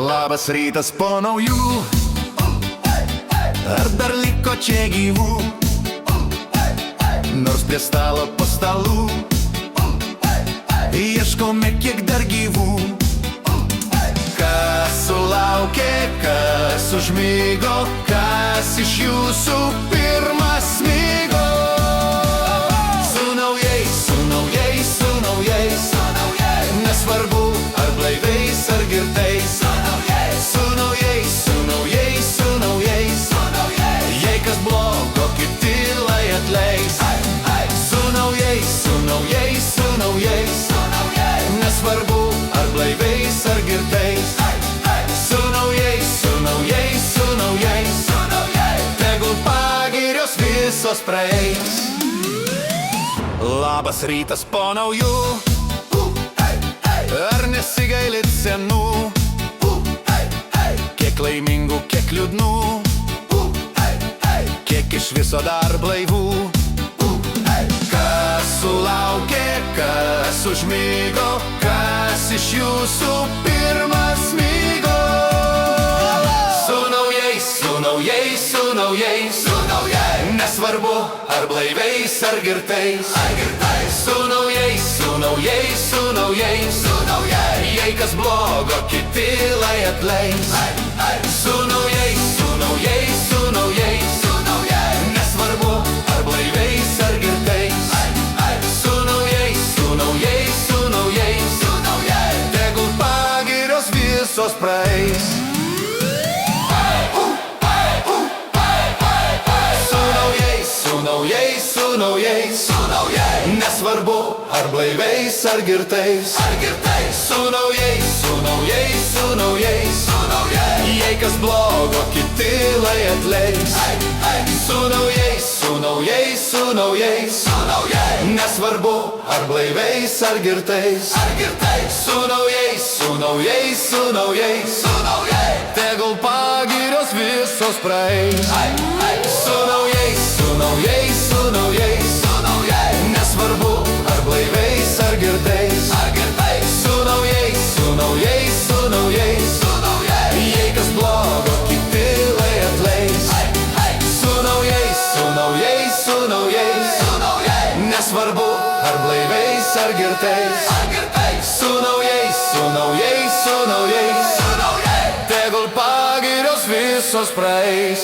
Labas rytas po naujų, ar dar liko čia gyvų, nors prie stalo po stalų ieškome kiek dar gyvų. Kas sulaukė, kas užmigo, kas iš jūsų pirmas smigo? Su naujais, su naujais, su naujais, nesvarbu ar blaiviais ar girtais. Su naujais, su naujais, su naujais, jei kas blogo, kiti lai atleis. Su naujais, su naujais, su naujais, nesvarbu ar blaiviais ar girtais. Su naujais, su naujais, su naujais, tegul pagirios visos praeis. Labas rytas po naujų, ar nesigailit senų? Kiek laimingų, kiek liūdnų, kiek iš viso dar blaivų. Kas sulaukė, kas užmigo, kas iš jūsų pirmas smigo? Su naujais, su naujais, su naujais, nesvarbu ar blaiviais ar girtais. Su naujais, su naujais, su naujais, jei kas blogo, kiti lai atleis. Su naujais, su naujais, su naujais, nesvarbu ar blaiviais ar girtais. Su naujais, su naujais, su naujais, tegul pagirios visos praeis. Su naujais, su naujais, su naujais, nesvarbu ar blaiviais ar girtais. Su naujais, su naujais, su naujais, jei kas blogo, kiti lai atleis. Su naujais, su naujais, su naujais, nesvarbu ar blaiviais ar girtais. Su naujais, su naujais, su naujais, tegul pagirios visos praeis. Su naujais, su naujais, su naujais, nesvarbu ar blaiviais ar girtais. Su naujais, su naujais, su naujais, jei kas blogo, kiti lai atleis. Su naujais, su naujais, su naujais, nesvarbu ar blaiviais ar girtais. Su naujais, su naujais, su naujais, tegul pagirios visos praeis.